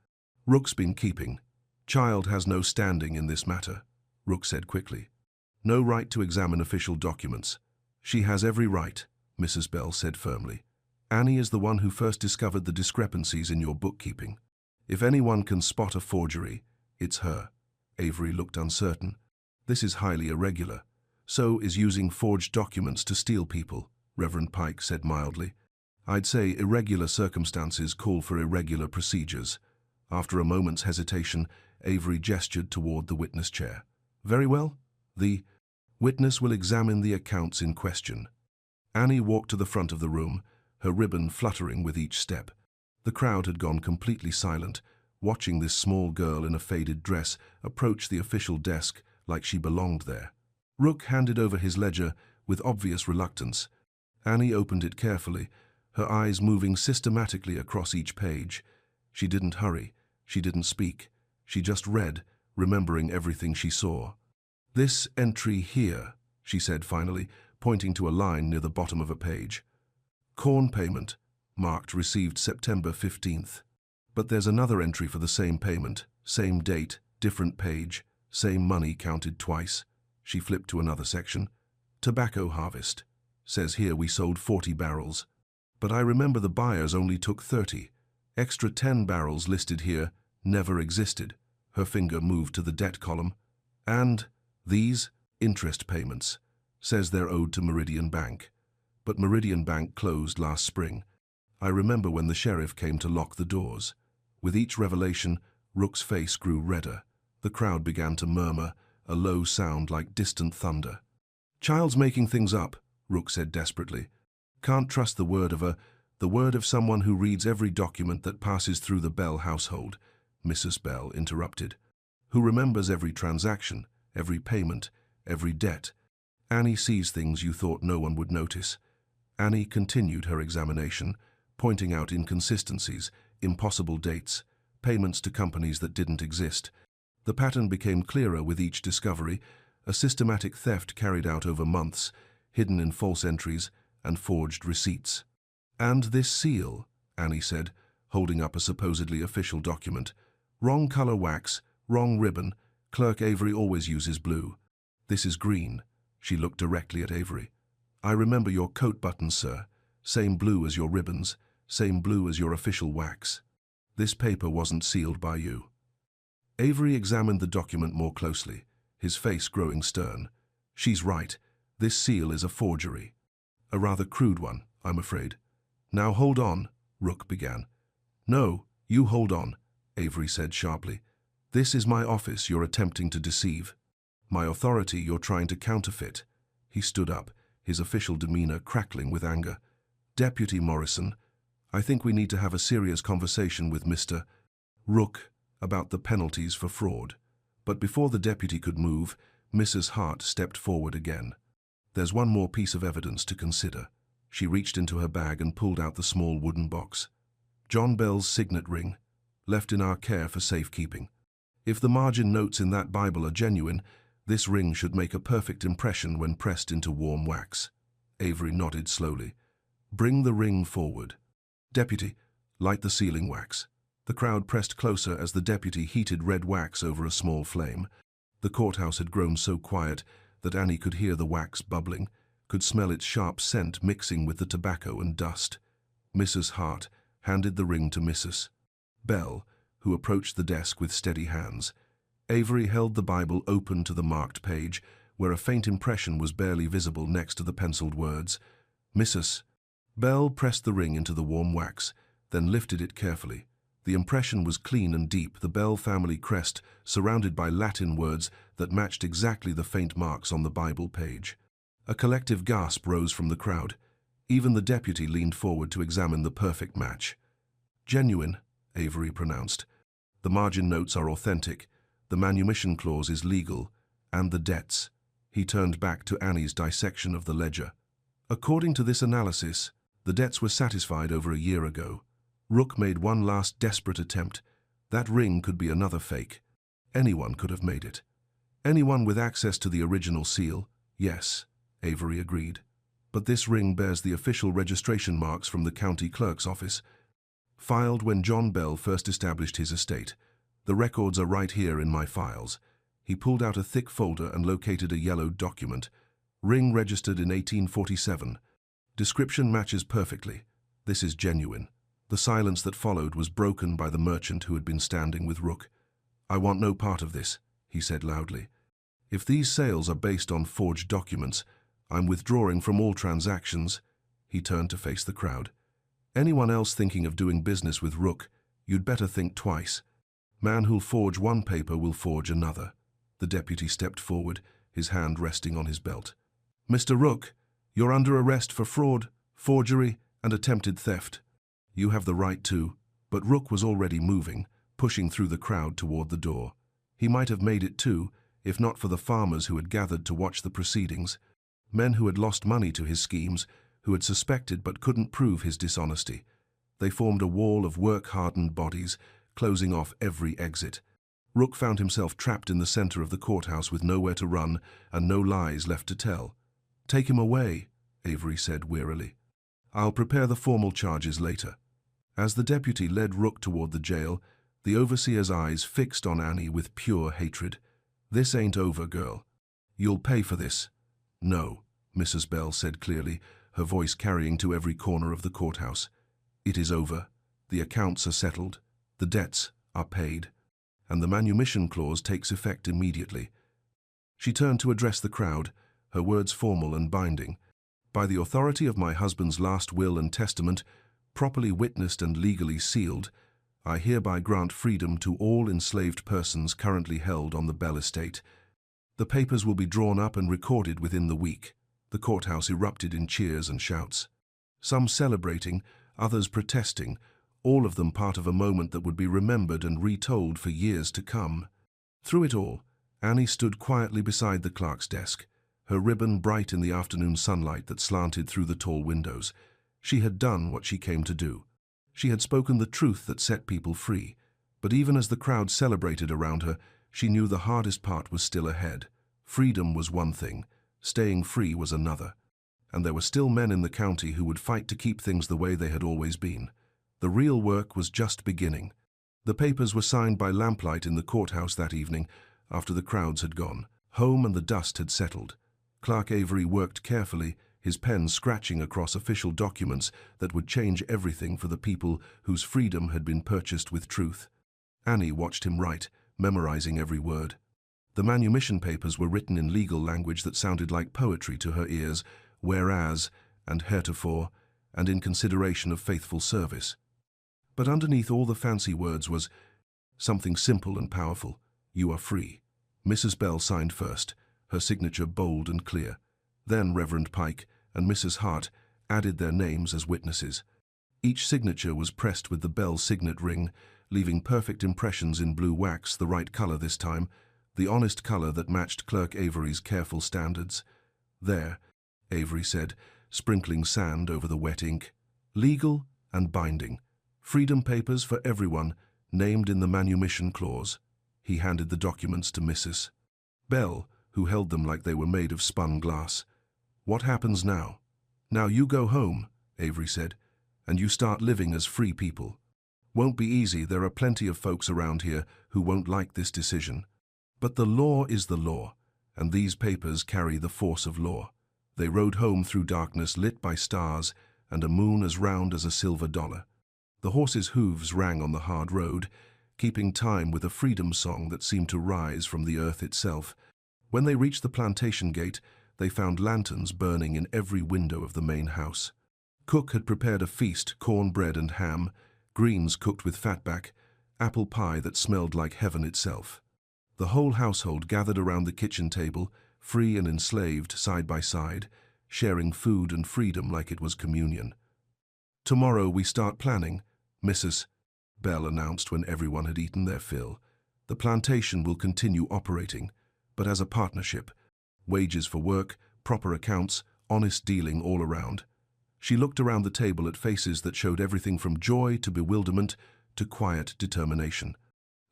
Rook's been keeping. Child has no standing in this matter, Rook said quickly. No right to examine official documents. She has every right, Mrs. Bell said firmly. Annie is the one who first discovered the discrepancies in your bookkeeping. If anyone can spot a forgery, it's her. Avery looked uncertain. This is highly irregular. So is using forged documents to steal people, Reverend Pike said mildly. I'd say irregular circumstances call for irregular procedures. After a moment's hesitation, Avery gestured toward the witness chair. Very well. The witness will examine the accounts in question. Annie walked to the front of the room, her ribbon fluttering with each step. The crowd had gone completely silent, watching this small girl in a faded dress approach the official desk like she belonged there. Rook handed over his ledger with obvious reluctance. Annie opened it carefully, her eyes moving systematically across each page. She didn't hurry, she didn't speak. She just read, remembering everything she saw. This entry here, she said finally, pointing to a line near the bottom of a page. Corn payment, marked received September 15th. But there's another entry for the same payment, same date, different page, same money counted twice. She flipped to another section. Tobacco harvest. Says here we sold 40 barrels. But I remember the buyers only took 30. Extra 10 barrels listed here never existed. Her finger moved to the debt column. And these, interest payments. Says they're owed to Meridian Bank. But Meridian Bank closed last spring. I remember when the sheriff came to lock the doors. With each revelation, Rook's face grew redder. The crowd began to murmur, a low sound like distant thunder. Child's making things up, Rook said desperately. Can't trust the word of someone who reads every document that passes through the Bell household, Mrs. Bell interrupted. Who remembers every transaction, every payment, every debt. Annie sees things you thought no one would notice. Annie continued her examination, pointing out inconsistencies, impossible dates, payments to companies that didn't exist. The pattern became clearer with each discovery, a systematic theft carried out over months, hidden in false entries and forged receipts. And this seal, Annie said, holding up a supposedly official document. Wrong color wax, wrong ribbon. Clerk Avery always uses blue. This is green. She looked directly at Avery. I remember your coat buttons, sir. Same blue as your ribbons, same blue as your official wax. This paper wasn't sealed by you. Avery examined the document more closely, his face growing stern. She's right. This seal is a forgery. A rather crude one, I'm afraid. "Now hold on," Rook began. "No, you hold on," Avery said sharply. "This is my office you're attempting to deceive. My authority you're trying to counterfeit." He stood up, his official demeanor crackling with anger. "Deputy Morrison, I think we need to have a serious conversation with Mr. Rook about the penalties for fraud." But before the deputy could move, Mrs. Hart stepped forward again. "There's one more piece of evidence to consider." She reached into her bag and pulled out the small wooden box. "John Bell's signet ring, left in our care for safekeeping. If the margin notes in that Bible are genuine, this ring should make a perfect impression when pressed into warm wax." Avery nodded slowly. "Bring the ring forward. Deputy, light the sealing wax." The crowd pressed closer as the deputy heated red wax over a small flame. The courthouse had grown so quiet that Annie could hear the wax bubbling, could smell its sharp scent mixing with the tobacco and dust. Mrs. Hart handed the ring to Mrs. Bell, who approached the desk with steady hands. Avery held the Bible open to the marked page, where a faint impression was barely visible next to the penciled words. Mrs. Bell pressed the ring into the warm wax, then lifted it carefully. The impression was clean and deep, the Bell family crest surrounded by Latin words that matched exactly the faint marks on the Bible page. A collective gasp rose from the crowd. Even the deputy leaned forward to examine the perfect match. "Genuine," Avery pronounced. "The margin notes are authentic, the manumission clause is legal, and the debts." He turned back to Annie's dissection of the ledger. "According to this analysis, the debts were satisfied over a year ago. Rook made one last desperate attempt. That ring could be another fake. Anyone could have made it. Anyone with access to the original seal, yes," Avery agreed. "But this ring bears the official registration marks from the county clerk's office, filed when John Bell first established his estate. The records are right here in my files." He pulled out a thick folder and located a yellowed document. "Ring registered in 1847. Description matches perfectly. This is genuine." The silence that followed was broken by the merchant who had been standing with Rook. "I want no part of this," he said loudly. "If these sales are based on forged documents, I'm withdrawing from all transactions." He turned to face the crowd. "Anyone else thinking of doing business with Rook, you'd better think twice. Man who'll forge one paper will forge another." The deputy stepped forward, his hand resting on his belt. "Mr. Rook, you're under arrest for fraud, forgery, and attempted theft. You have the right to," but Rook was already moving, pushing through the crowd toward the door. He might have made it too, if not for the farmers who had gathered to watch the proceedings, men who had lost money to his schemes, who had suspected but couldn't prove his dishonesty. They formed a wall of work-hardened bodies, closing off every exit. Rook found himself trapped in the center of the courthouse with nowhere to run and no lies left to tell. "Take him away," Avery said wearily. "I'll prepare the formal charges later." As the deputy led Rook toward the jail, the overseer's eyes fixed on Annie with pure hatred. "This ain't over, girl. You'll pay for this." "No," Mrs. Bell said clearly, her voice carrying to every corner of the courthouse. "It is over. The accounts are settled. The debts are paid. And the manumission clause takes effect immediately." She turned to address the crowd, her words formal and binding. "By the authority of my husband's last will and testament, properly witnessed and legally sealed, I hereby grant freedom to all enslaved persons currently held on the Bell estate. The papers will be drawn up and recorded within the week." The courthouse erupted in cheers and shouts. Some celebrating, others protesting, all of them part of a moment that would be remembered and retold for years to come. Through it all, Annie stood quietly beside the clerk's desk, her ribbon bright in the afternoon sunlight that slanted through the tall windows. She had done what she came to do. She had spoken the truth that set people free. But even as the crowd celebrated around her, she knew the hardest part was still ahead. Freedom was one thing, staying free was another. And there were still men in the county who would fight to keep things the way they had always been. The real work was just beginning. The papers were signed by lamplight in the courthouse that evening, after the crowds had gone. Home and the dust had settled. Clerk Avery worked carefully, his pen scratching across official documents that would change everything for the people whose freedom had been purchased with truth. Annie watched him write, memorizing every word. The manumission papers were written in legal language that sounded like poetry to her ears, whereas and heretofore, and in consideration of faithful service. But underneath all the fancy words was something simple and powerful. You are free. Mrs. Bell signed first, her signature bold and clear. Then Reverend Pike and Mrs. Hart added their names as witnesses. Each signature was pressed with the Bell signet ring, leaving perfect impressions in blue wax, the right color this time, the honest color that matched Clerk Avery's careful standards. There, Avery said, sprinkling sand over the wet ink. Legal and binding. Freedom papers for everyone, named in the manumission clause. He handed the documents to Mrs. Bell, who held them like they were made of spun glass. What happens now? Now you go home, Avery said, and you start living as free people. Won't be easy, there are plenty of folks around here who won't like this decision. But the law is the law, and these papers carry the force of law. They rode home through darkness lit by stars and a moon as round as a silver dollar. The horses' hooves rang on the hard road, keeping time with a freedom song that seemed to rise from the earth itself. When they reached the plantation gate, they found lanterns burning in every window of the main house. Cook had prepared a feast, cornbread and ham, greens cooked with fatback, apple pie that smelled like heaven itself. The whole household gathered around the kitchen table, free and enslaved side by side, sharing food and freedom like it was communion. Tomorrow we start planning, Mrs. Bell announced when everyone had eaten their fill. The plantation will continue operating, but as a partnership. Wages for work, proper accounts, honest dealing all around. She looked around the table at faces that showed everything from joy to bewilderment to quiet determination.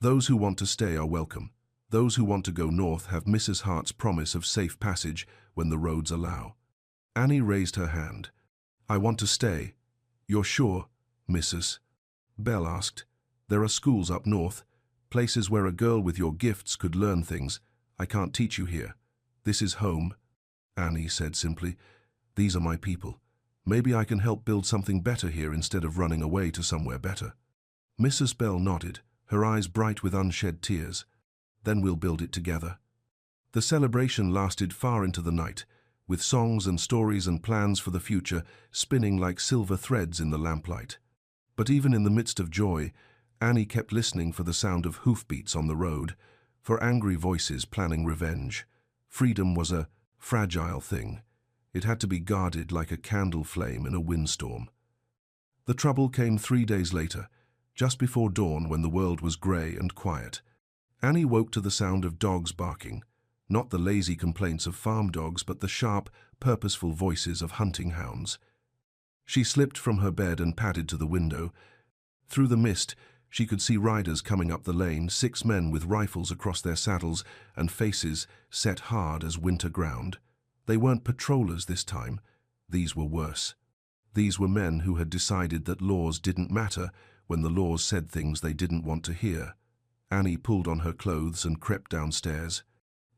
Those who want to stay are welcome. Those who want to go north have Mrs. Hart's promise of safe passage when the roads allow. Annie raised her hand. I want to stay. You're sure, Mrs. Bell asked. There are schools up north, places where a girl with your gifts could learn things. I can't teach you here. This is home, Annie said simply. These are my people. Maybe I can help build something better here instead of running away to somewhere better. Mrs. Bell nodded, her eyes bright with unshed tears. Then we'll build it together. The celebration lasted far into the night, with songs and stories and plans for the future spinning like silver threads in the lamplight. But even in the midst of joy, Annie kept listening for the sound of hoofbeats on the road, for angry voices planning revenge. Freedom was a fragile thing. It had to be guarded like a candle flame in a windstorm. The trouble came 3 days later, just before dawn when the world was grey and quiet. Annie woke to the sound of dogs barking, not the lazy complaints of farm dogs but the sharp, purposeful voices of hunting hounds. She slipped from her bed and padded to the window. Through the mist, she could see riders coming up the lane, 6 men with rifles across their saddles and faces set hard as winter ground. They weren't patrollers this time. These were worse. These were men who had decided that laws didn't matter when the laws said things they didn't want to hear. Annie pulled on her clothes and crept downstairs.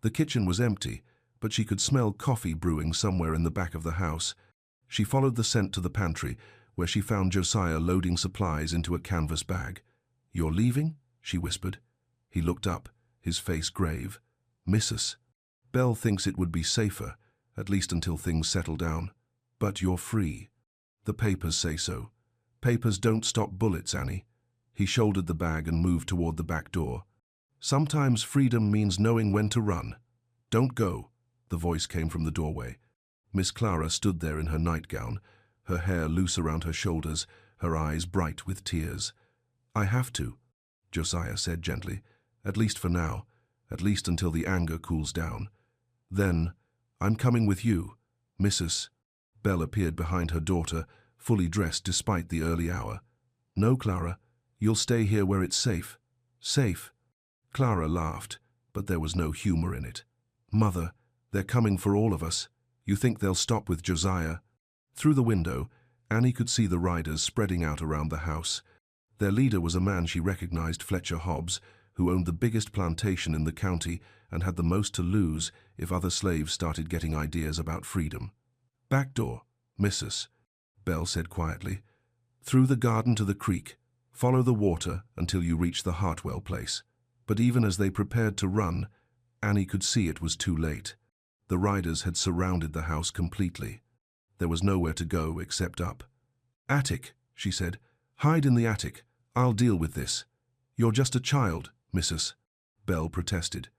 The kitchen was empty, but she could smell coffee brewing somewhere in the back of the house. She followed the scent to the pantry, where she found Josiah loading supplies into a canvas bag. You're leaving? She whispered. He looked up, his face grave. Mrs. Bell thinks it would be safer, at least until things settle down. But you're free. The papers say so. Papers don't stop bullets, Annie. He shouldered the bag and moved toward the back door. Sometimes freedom means knowing when to run. Don't go, the voice came from the doorway. Miss Clara stood there in her nightgown, her hair loose around her shoulders, her eyes bright with tears. I have to, Josiah said gently, at least for now, at least until the anger cools down. Then, I'm coming with you, Mrs. Bell appeared behind her daughter, fully dressed despite the early hour. No, Clara, you'll stay here where it's safe. Safe? Clara laughed, but there was no humor in it. Mother, they're coming for all of us. You think they'll stop with Josiah? Through the window, Annie could see the riders spreading out around the house. Their leader was a man she recognized, Fletcher Hobbs, who owned the biggest plantation in the county and had the most to lose if other slaves started getting ideas about freedom. Back door, Mrs. Bell said quietly. Through the garden to the creek. Follow the water until you reach the Hartwell place. But even as they prepared to run, Annie could see it was too late. The riders had surrounded the house completely. There was nowhere to go except up. "Attic," she said. "Hide in the attic. I'll deal with this." "You're just a child, Mrs. Bell protested.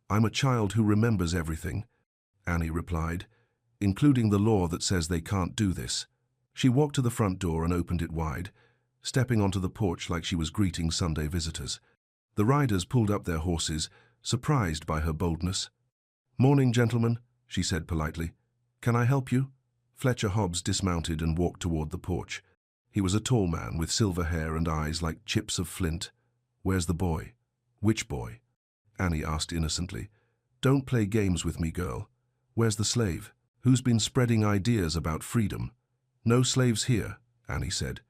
"I'm a child who remembers everything," Annie replied, "including the law that says they can't do this." She walked to the front door and opened it wide, stepping onto the porch like she was greeting Sunday visitors. The riders pulled up their horses, surprised by her boldness. "Morning, gentlemen," she said politely. "Can I help you?" Fletcher Hobbs dismounted and walked toward the porch. He was a tall man with silver hair and eyes like chips of flint. "Where's the boy?" "Which boy?" Annie asked innocently. "Don't play games with me, girl. Where's the slave? Who's been spreading ideas about freedom?" "No slaves here," Annie said.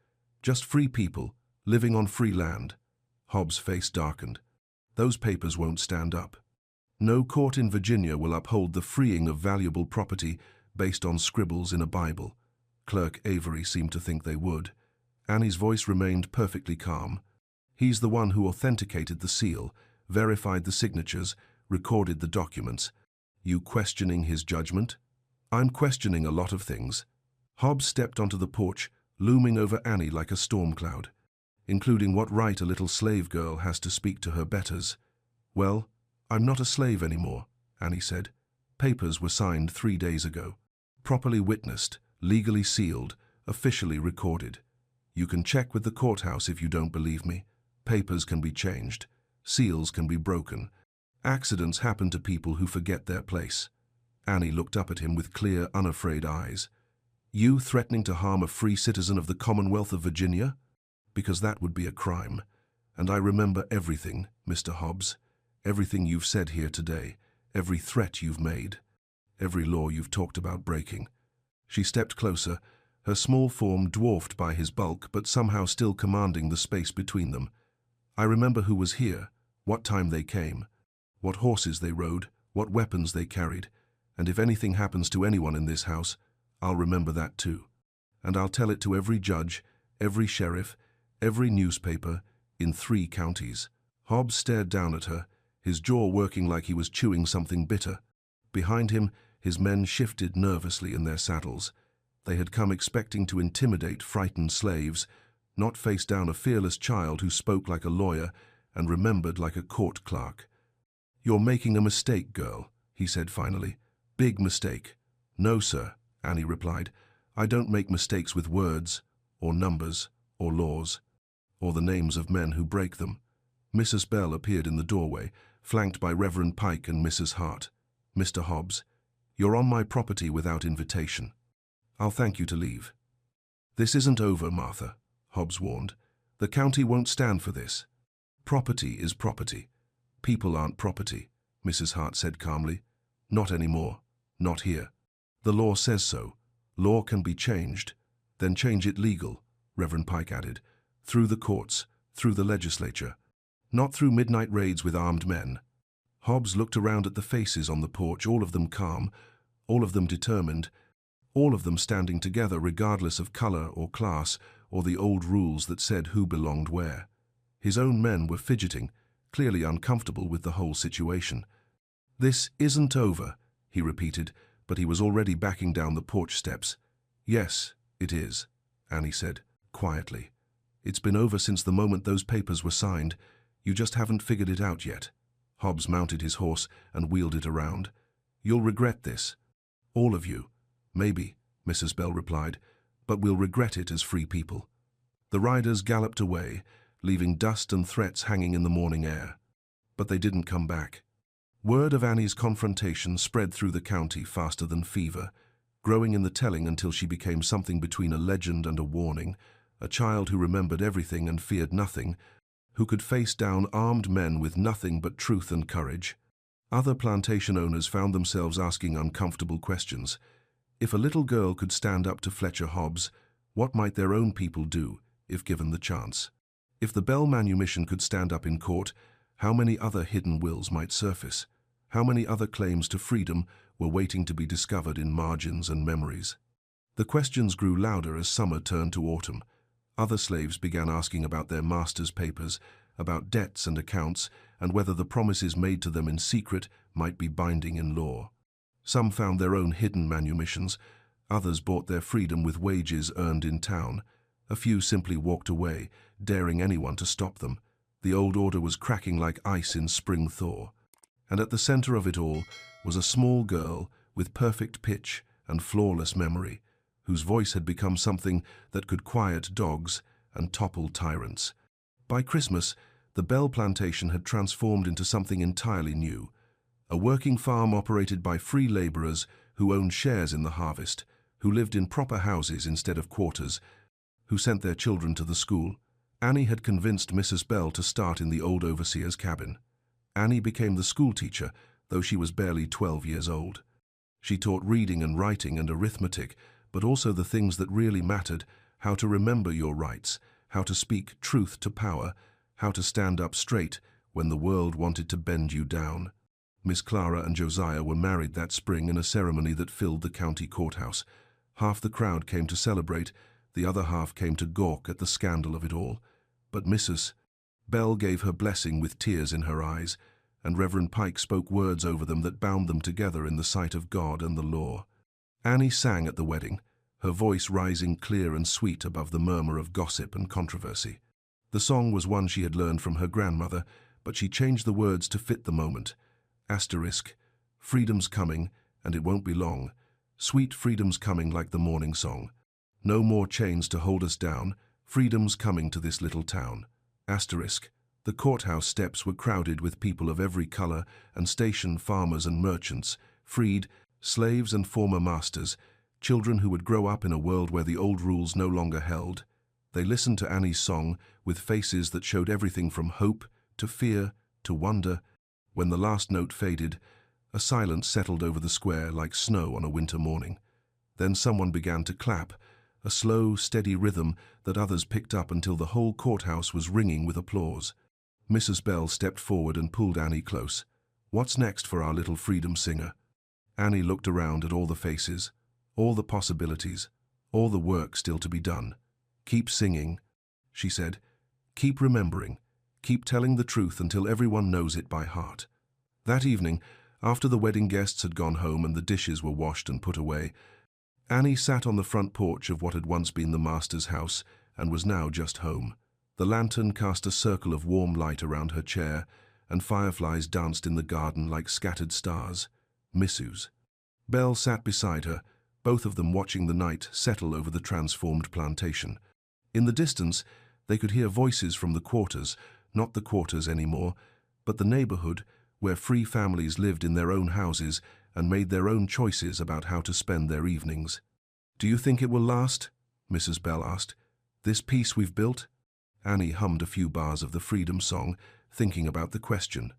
"Just free people, living on free land." Hobbs' face darkened. "Those papers won't stand up. No court in Virginia will uphold the freeing of valuable property based on scribbles in a Bible." Clerk Avery seemed to think they would. Annie's voice remained perfectly calm. "He's the one who authenticated the seal, verified the signatures, recorded the documents. You questioning his judgment?" "I'm questioning a lot of things." Hobbs stepped onto the porch, looming over Annie like a storm cloud, including what right a little slave girl has to speak to her betters. "Well, I'm not a slave anymore," Annie said. "Papers were signed 3 days ago. Properly witnessed, legally sealed, officially recorded. You can check with the courthouse if you don't believe me. Papers can be changed. Seals can be broken. Accidents happen to people who forget their place." Annie looked up at him with clear, unafraid eyes. "You threatening to harm a free citizen of the Commonwealth of Virginia? Because that would be a crime. And I remember everything, Mr. Hobbs. Everything you've said here today. Every threat you've made. Every law you've talked about breaking." She stepped closer, her small form dwarfed by his bulk but somehow still commanding the space between them. "I remember who was here, what time they came, what horses they rode, what weapons they carried, and if anything happens to anyone in this house, I'll remember that too. And I'll tell it to every judge, every sheriff, every newspaper, in 3 counties." Hobbs stared down at her, his jaw working like he was chewing something bitter. Behind him, his men shifted nervously in their saddles. They had come expecting to intimidate frightened slaves, not face down a fearless child who spoke like a lawyer and remembered like a court clerk. "You're making a mistake, girl," he said finally. "Big mistake." "No, sir," Annie replied. "I don't make mistakes with words, or numbers, or laws, or the names of men who break them." Mrs. Bell appeared in the doorway, flanked by Reverend Pike and Mrs. Hart. "Mr. Hobbs, you're on my property without invitation. I'll thank you to leave." "This isn't over, Martha," Hobbs warned. "The county won't stand for this. Property is property. People aren't property," Mrs. Hart said calmly. "Not anymore. Not here. The law says so. Law can be changed. Then change it legal," Reverend Pike added. "Through the courts, through the legislature. Not through midnight raids with armed men." Hobbs looked around at the faces on the porch, all of them calm, all of them determined, all of them standing together regardless of color or class or the old rules that said who belonged where. His own men were fidgeting, clearly uncomfortable with the whole situation. "This isn't over," he repeated, but he was already backing down the porch steps. "Yes, it is," Annie said, quietly. "It's been over since the moment those papers were signed. You just haven't figured it out yet." Hobbs mounted his horse and wheeled it around. "You'll regret this. All of you." "Maybe," Mrs. Bell replied, "but we'll regret it as free people." The riders galloped away, leaving dust and threats hanging in the morning air. But they didn't come back. Word of Annie's confrontation spread through the county faster than fever, growing in the telling until she became something between a legend and a warning, a child who remembered everything and feared nothing, who could face down armed men with nothing but truth and courage. Other plantation owners found themselves asking uncomfortable questions. If a little girl could stand up to Fletcher Hobbs, what might their own people do if given the chance? If the Bell manumission could stand up in court, how many other hidden wills might surface? How many other claims to freedom were waiting to be discovered in margins and memories? The questions grew louder as summer turned to autumn. Other slaves began asking about their master's papers, about debts and accounts, and whether the promises made to them in secret might be binding in law. Some found their own hidden manumissions. Others bought their freedom with wages earned in town. A few simply walked away, daring anyone to stop them. The old order was cracking like ice in spring thaw. And at the center of it all was a small girl with perfect pitch and flawless memory, whose voice had become something that could quiet dogs and topple tyrants. By Christmas, the Bell Plantation had transformed into something entirely new. A working farm operated by free laborers who owned shares in the harvest, who lived in proper houses instead of quarters, who sent their children to the school. Annie had convinced Mrs. Bell to start in the old overseer's cabin. Annie became the schoolteacher, though she was barely 12 years old. She taught reading and writing and arithmetic, but also the things that really mattered: how to remember your rights, how to speak truth to power, how to stand up straight when the world wanted to bend you down. Miss Clara and Josiah were married that spring in a ceremony that filled the county courthouse. Half the crowd came to celebrate, the other half came to gawk at the scandal of it all. But Mrs. Bell gave her blessing with tears in her eyes, and Reverend Pike spoke words over them that bound them together in the sight of God and the law. Annie sang at the wedding, her voice rising clear and sweet above the murmur of gossip and controversy. The song was one she had learned from her grandmother, but she changed the words to fit the moment. Asterisk, freedom's coming, and it won't be long. Sweet freedom's coming like the morning song. No more chains to hold us down. Freedom's coming to this little town. Asterisk, the courthouse steps were crowded with people of every color and station, farmers and merchants, freed, slaves and former masters, children who would grow up in a world where the old rules no longer held. They listened to Annie's song with faces that showed everything from hope to fear to wonder. When the last note faded, a silence settled over the square like snow on a winter morning. Then someone began to clap, a slow, steady rhythm that others picked up until the whole courthouse was ringing with applause. Mrs. Bell stepped forward and pulled Annie close. "What's next for our little freedom singer?" Annie looked around at all the faces, all the possibilities, all the work still to be done. "Keep singing," she said. "Keep remembering. Keep telling the truth until everyone knows it by heart." That evening, after the wedding guests had gone home and the dishes were washed and put away, Annie sat on the front porch of what had once been the master's house and was now just home. The lantern cast a circle of warm light around her chair, and fireflies danced in the garden like scattered stars, missus. Belle sat beside her, both of them watching the night settle over the transformed plantation. In the distance, they could hear voices from the quarters, not the quarters anymore, but the neighborhood where free families lived in their own houses and made their own choices about how to spend their evenings. "Do you think it will last?" Mrs. Bell asked. "This peace we've built?" Annie hummed a few bars of the freedom song, thinking about the question.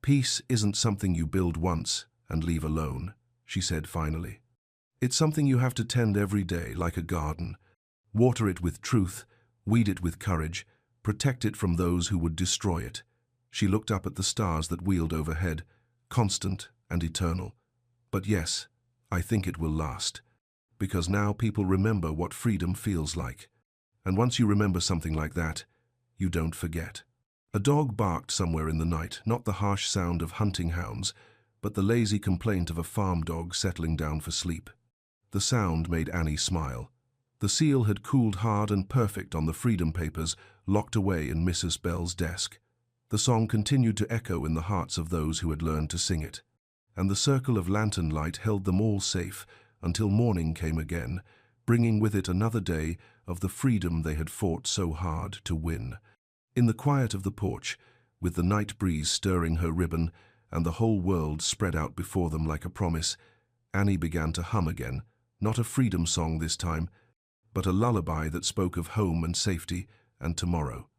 "Peace isn't something you build once and leave alone," she said finally. "It's something you have to tend every day like a garden. Water it with truth, weed it with courage, protect it from those who would destroy it." She looked up at the stars that wheeled overhead, constant and eternal. "But yes, I think it will last. Because now people remember what freedom feels like. And once you remember something like that, you don't forget." A dog barked somewhere in the night, not the harsh sound of hunting hounds, but the lazy complaint of a farm dog settling down for sleep. The sound made Annie smile. The seal had cooled hard and perfect on the freedom papers locked away in Mrs. Bell's desk. The song continued to echo in the hearts of those who had learned to sing it. And the circle of lantern light held them all safe until morning came again, bringing with it another day of the freedom they had fought so hard to win. In the quiet of the porch, with the night breeze stirring her ribbon and the whole world spread out before them like a promise, Annie began to hum again, not a freedom song this time, but a lullaby that spoke of home and safety and tomorrow.